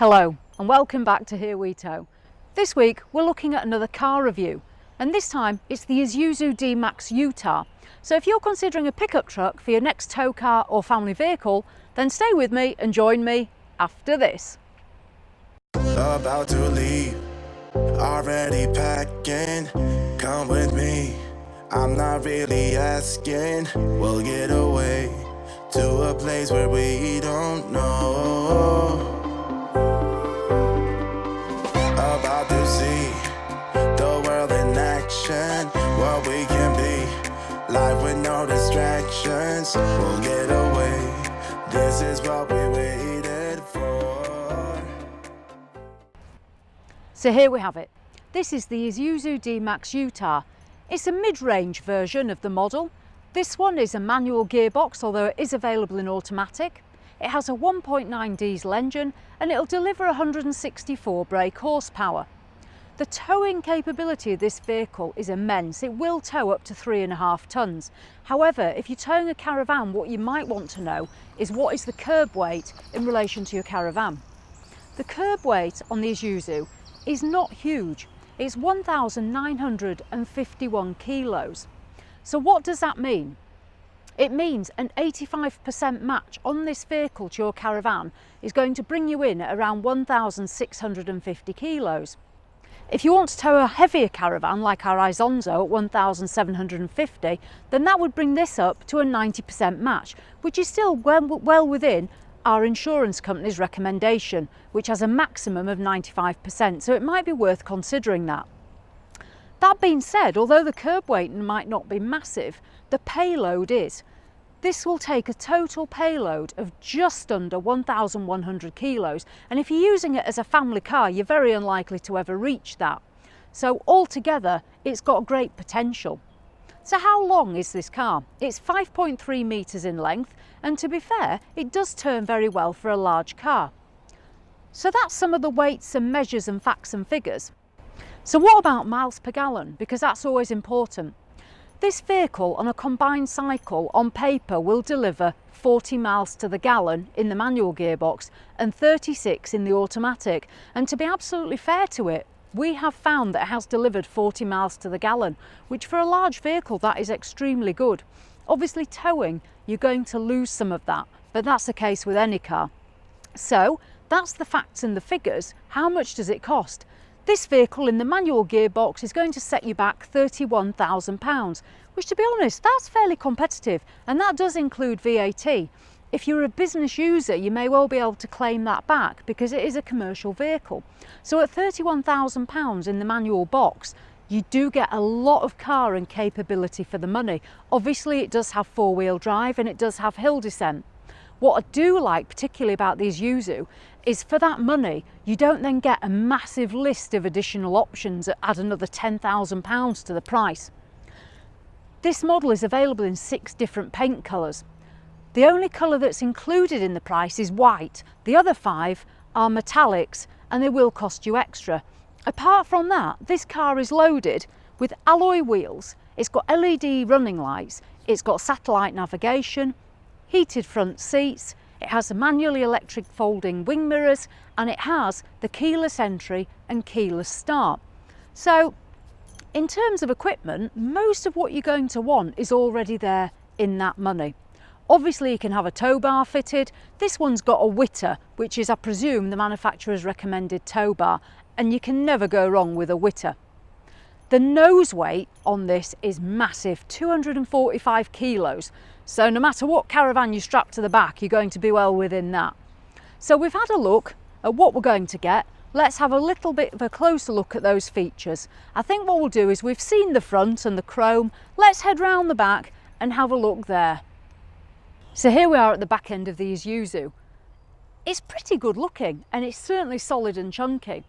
Hello and welcome back to Here We Tow. This week we're looking at another car review, and this time it's the Isuzu D-Max Utah. So if you're considering a pickup truck for your next tow car or family vehicle, then stay with me and join me after this. About to leave, already packing, come with me, I'm not really asking, we'll get away to a place where we don't know. About to see the world in action, what we can be, life with no distractions, we'll get away, this is what we waited for. So here we have it. This is the Isuzu D-Max Utah. It's a mid-range version of the model. This one is a manual gearbox, although it is available in automatic. It has a 1.9 diesel engine and it'll deliver 164 brake horsepower. The towing capability of this vehicle is immense. It will tow up to 3.5 tonnes. However, if you're towing a caravan, what you might want to know is what is the curb weight in relation to your caravan. The curb weight on the Isuzu is not huge. It's 1,951 kilos. So what does that mean? It means an 85% match on this vehicle to your caravan is going to bring you in at around 1,650 kilos. If you want to tow a heavier caravan like our Isonzo at 1,750, then that would bring this up to a 90% match, which is still well within our insurance company's recommendation, which has a maximum of 95%, so it might be worth considering that. That being said, although the curb weight might not be massive, the payload is. This will take a total payload of just under 1,100 kilos, and if you're using it as a family car, you're very unlikely to ever reach that. So altogether, it's got great potential. So how long is this car? It's 5.3 metres in length, and to be fair, it does turn very well for a large car. So that's some of the weights and measures and facts and figures. So what about miles per gallon? Because that's always important. This vehicle on a combined cycle on paper will deliver 40 miles to the gallon in the manual gearbox and 36 in the automatic. And to be absolutely fair to it, we have found that it has delivered 40 miles to the gallon, which for a large vehicle, that is extremely good. Obviously towing, you're going to lose some of that, but that's the case with any car. So that's the facts and the figures. How much does it cost? This vehicle in the manual gearbox is going to set you back £31,000, which to be honest, that's fairly competitive, and that does include VAT. If you're a business user, you may well be able to claim that back because it is a commercial vehicle. So at £31,000 in the manual box, you do get a lot of car and capability for the money. Obviously it does have four-wheel drive and it does have hill descent. What I do like particularly about these Isuzu is for that money, you don't then get a massive list of additional options that add another £10,000 to the price. This model is available in 6 different paint colours. The only colour that's included in the price is white. The other 5 are metallics and they will cost you extra. Apart from that, this car is loaded with alloy wheels, it's got LED running lights, it's got satellite navigation, heated front seats, it has a manually electric folding wing mirrors, and it has the keyless entry and keyless start. So in terms of equipment, most of what you're going to want is already there in that money. Obviously you can have a tow bar fitted. This one's got a Witter, which is I presume the manufacturer's recommended tow bar, and you can never go wrong with a Witter. The nose weight on this is massive, 245 kilos. So no matter what caravan you strap to the back, you're going to be well within that. So we've had a look at what we're going to get. Let's have a little bit of a closer look at those features. I think what we'll do is we've seen the front and the chrome. Let's head round the back and have a look there. So here we are at the back end of the Isuzu. It's pretty good looking and it's certainly solid and chunky.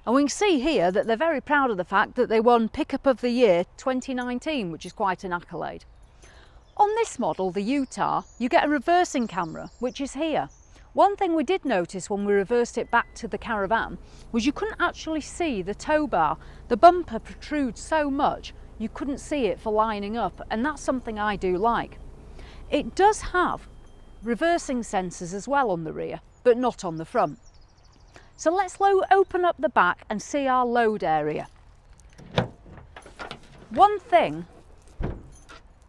And we can see here that they're very proud of the fact that they won Pickup of the Year 2019, which is quite an accolade. On this model, the Utah, you get a reversing camera, which is here. One thing we did notice when we reversed it back to the caravan was you couldn't actually see the tow bar. The bumper protrudes so much you couldn't see it for lining up, and that's something I do like. It does have reversing sensors as well on the rear, but not on the front. So let's open up the back and see our load area. One thing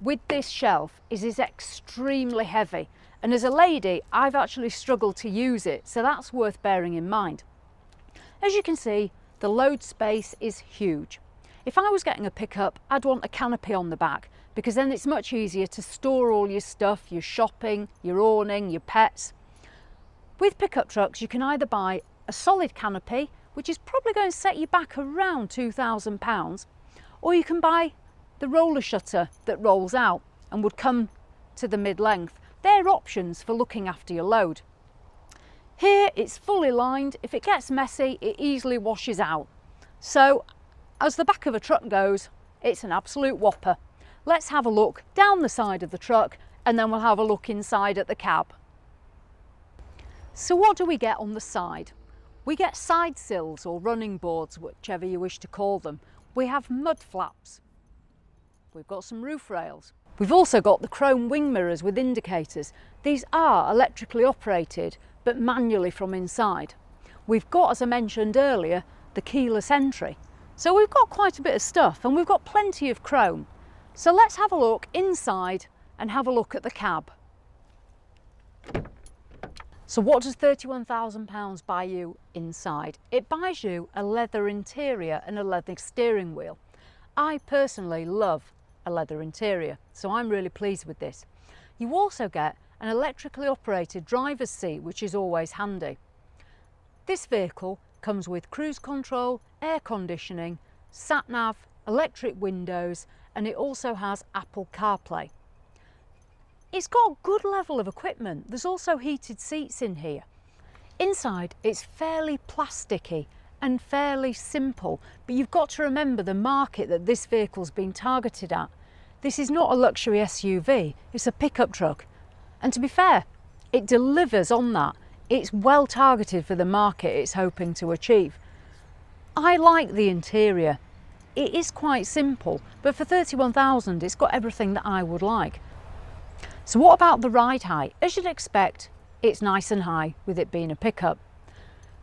with this shelf is it's extremely heavy, and as a lady I've actually struggled to use it, so that's worth bearing in mind. As you can see, the load space is huge. If I was getting a pickup, I'd want a canopy on the back, because then it's much easier to store all your stuff, your shopping, your awning, your pets. With pickup trucks you can either buy a solid canopy, which is probably going to set you back around £2,000, or you can buy the roller shutter that rolls out and would come to the mid-length. They're options for looking after your load. Here it's fully lined. If it gets messy, it easily washes out. So as the back of a truck goes, it's an absolute whopper. Let's have a look down the side of the truck and then we'll have a look inside at the cab. So what do we get on the side? We get side sills or running boards, whichever you wish to call them. We have mud flaps. We've got some roof rails. We've also got the chrome wing mirrors with indicators. These are electrically operated, but manually from inside. We've got, as I mentioned earlier, the keyless entry. So we've got quite a bit of stuff, and we've got plenty of chrome. So let's have a look inside and have a look at the cab. So what does £31,000 buy you inside? It buys you a leather interior and a leather steering wheel. I personally love a leather interior, so I'm really pleased with this. You also get an electrically operated driver's seat, which is always handy. This vehicle comes with cruise control, air conditioning, sat-nav, electric windows, and it also has Apple CarPlay. It's got a good level of equipment. There's also heated seats in here. Inside it's fairly plasticky and fairly simple, but you've got to remember the market that this vehicle's been targeted at. This is not a luxury SUV, it's a pickup truck. And to be fair, it delivers on that. It's well targeted for the market it's hoping to achieve. I like the interior. It is quite simple, but for £31,000 it's got everything that I would like. So what about the ride height? As you'd expect, it's nice and high with it being a pickup.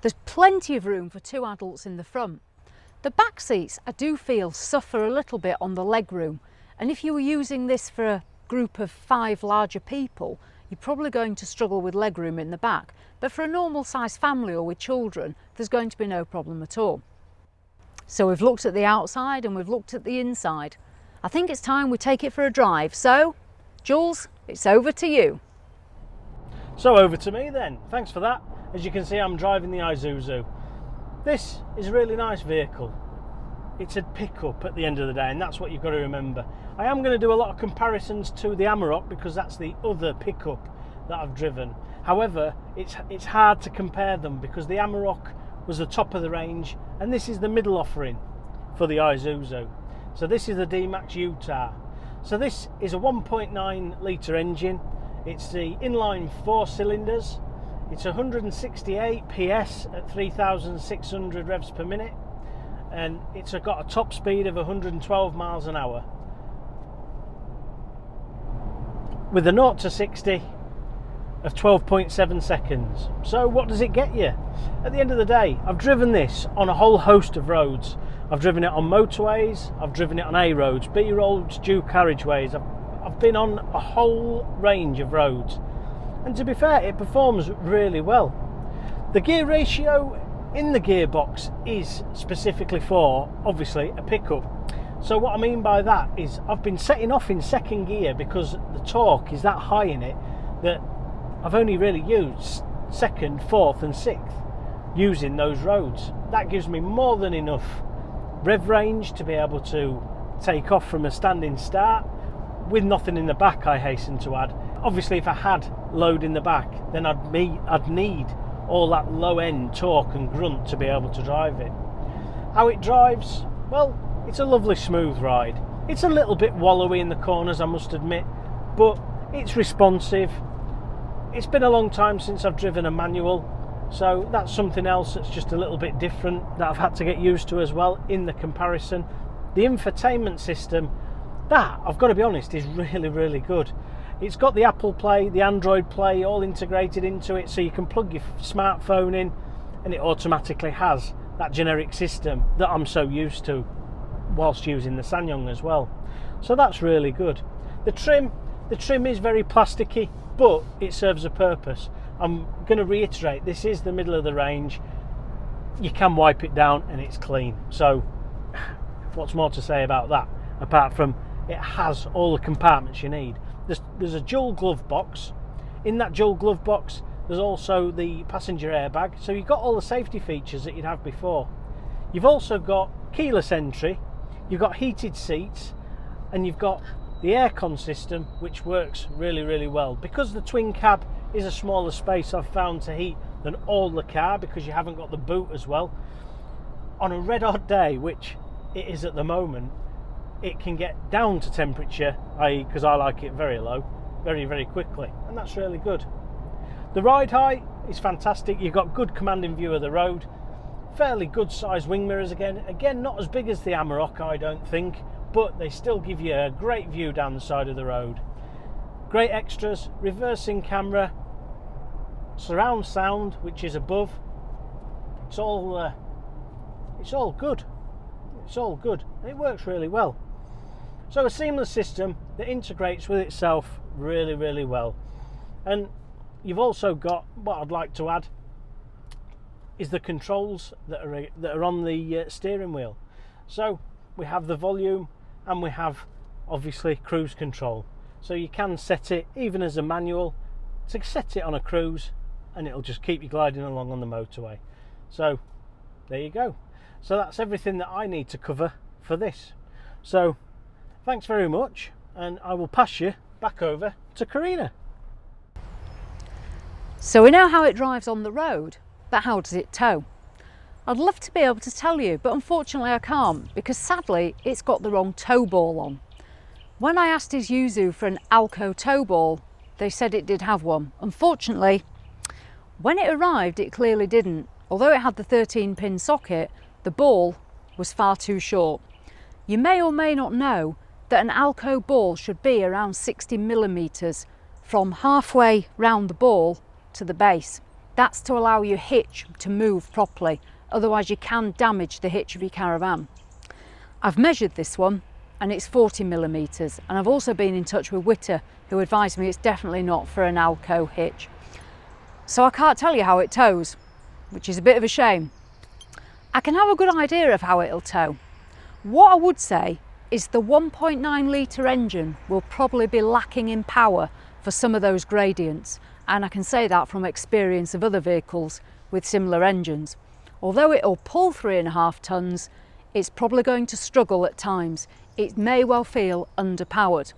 There's plenty of room for two adults in the front. The back seats, I do feel, suffer a little bit on the leg room, and if you were using this for a group of 5 larger people, you're probably going to struggle with leg room in the back, but for a normal sized family or with children, there's going to be no problem at all. So we've looked at the outside and we've looked at the inside. I think it's time we take it for a drive. So, Jules, it's over to you. So over to me then. Thanks for that. As you can see, I'm driving the Isuzu. This is a really nice vehicle. It's a pickup at the end of the day, and that's what you've got to remember. I am going to do a lot of comparisons to the Amarok because that's the other pickup that I've driven. However, it's hard to compare them because the Amarok was the top of the range and this is the middle offering for the Isuzu. So this is the D-Max Utah. So this is a 1.9 litre engine. It's the inline 4 cylinders. It's 168 PS at 3,600 revs per minute, and it's got a top speed of 112 miles an hour with a 0 to 60 of 12.7 seconds. So what does it get you? At the end of the day, I've driven this on a whole host of roads. I've driven it on motorways, I've driven it on A roads, B roads, dual carriageways. I've been on a whole range of roads, and to be fair, it performs really well. The gear ratio in the gearbox is specifically for, obviously, a pickup. So what I mean by that is I've been setting off in second gear because the torque is that high in it that I've only really used second, fourth and sixth using those roads. That gives me more than enough rev range to be able to take off from a standing start with nothing in the back, I hasten to add. Obviously if I had load in the back, then I'd need all that low end torque and grunt to be able to drive it. How it drives? Well, it's a lovely smooth ride. It's a little bit wallowy in the corners, I must admit, but it's responsive. It's been a long time since I've driven a manual, so that's something else that's just a little bit different that I've had to get used to as well in the comparison. The infotainment system, that, I've got to be honest, is really, really good. It's got the Apple Play, the Android Play all integrated into it, so you can plug your smartphone in and it automatically has that generic system that I'm so used to whilst using the Sanyong as well. So that's really good. The trim is very plasticky, but it serves a purpose. I'm going to reiterate, this is the middle of the range. You can wipe it down and it's clean. So what's more to say about that, apart from it has all the compartments you need. There's a dual glove box. In that dual glove box there's also the passenger airbag, so you've got all the safety features that you'd have before. You've also got keyless entry, you've got heated seats, and you've got the aircon system, which works really, really well. Because the twin cab is a smaller space, I've found, to heat than all the car, because you haven't got the boot as well. On a red hot day, which it is at the moment, it can get down to temperature, i.e. because I like it very low, very, very quickly, and that's really good. The ride height is fantastic. You've got good commanding view of the road, fairly good sized wing mirrors again not as big as the Amarok, I don't think, but they still give you a great view down the side of the road. Great extras, reversing camera, surround sound, which is above. It's all good. It's all good. It works really well. So a seamless system that integrates with itself really, really well. And you've also got, what I'd like to add is the controls that are on the steering wheel. So we have the volume and we have obviously cruise control. So you can set it even as a manual to set it on a cruise, and it'll just keep you gliding along on the motorway. So there you go. So that's everything that I need to cover for this. So thanks very much, and I will pass you back over to Karina. So we know how it drives on the road, but how does it tow? I'd love to be able to tell you, but unfortunately I can't, because sadly it's got the wrong tow ball on. When I asked Isuzu for an Alco tow ball, they said it did have one. Unfortunately, when it arrived it clearly didn't. Although it had the 13-pin socket, the ball was far too short. You may or may not know that an Alco ball should be around 60mm from halfway round the ball to the base. That's to allow your hitch to move properly, otherwise you can damage the hitch of your caravan. I've measured this one and it's 40mm, and I've also been in touch with Witter, who advised me it's definitely not for an Alco hitch. So I can't tell you how it tows, which is a bit of a shame. I can have a good idea of how it'll tow. What I would say is the 1.9 litre engine will probably be lacking in power for some of those gradients, and I can say that from experience of other vehicles with similar engines. Although it'll pull 3.5 tonnes, it's probably going to struggle at times. It may well feel underpowered.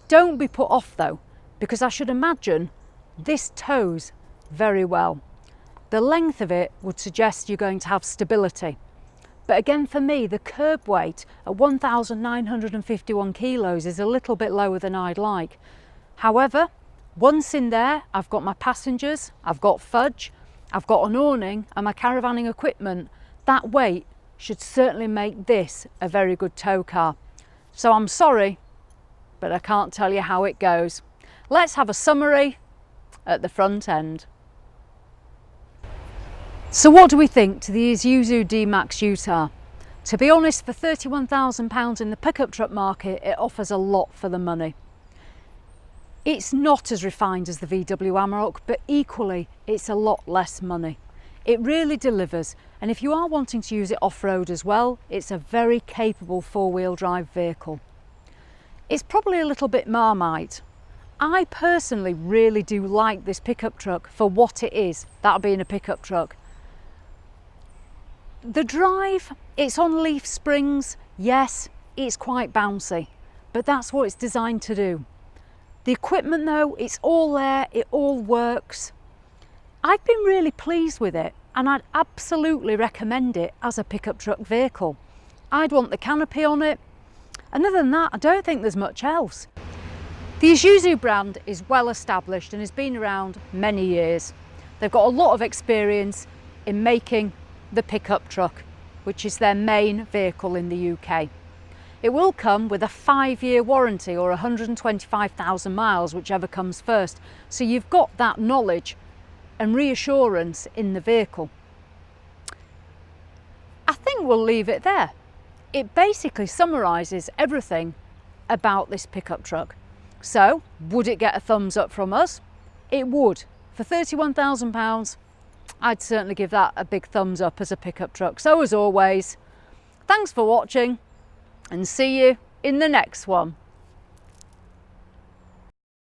Don't be put off though, because I should imagine this tows very well. The length of it would suggest you're going to have stability. But again, for me, the curb weight at 1,951 kilos is a little bit lower than I'd like. However, once in there, I've got my passengers, I've got fudge, I've got an awning and my caravanning equipment. That weight should certainly make this a very good tow car. So I'm sorry, but I can't tell you how it goes. Let's have a summary at the front end. So what do we think to the Isuzu D-Max Utah? To be honest, for £31,000 in the pickup truck market, it offers a lot for the money. It's not as refined as the VW Amarok, but equally it's a lot less money. It really delivers, and if you are wanting to use it off-road as well, it's a very capable four-wheel drive vehicle. It's probably a little bit Marmite. I personally really do like this pickup truck for what it is, that being a pickup truck. The drive, it's on leaf springs, yes, it's quite bouncy, but that's what it's designed to do. The equipment though, it's all there, it all works. I've been really pleased with it, and I'd absolutely recommend it as a pickup truck vehicle. I'd want the canopy on it, and other than that, I don't think there's much else. The Isuzu brand is well established and has been around many years. They've got a lot of experience in making the pickup truck, which is their main vehicle in the UK. It will come with a 5-year warranty or 125,000 miles, whichever comes first. So you've got that knowledge and reassurance in the vehicle. And we'll leave it there. It basically summarises everything about this pickup truck. So, would it get a thumbs up from us? It would. For £31,000, I'd certainly give that a big thumbs up as a pickup truck. So as always, thanks for watching and see you in the next one.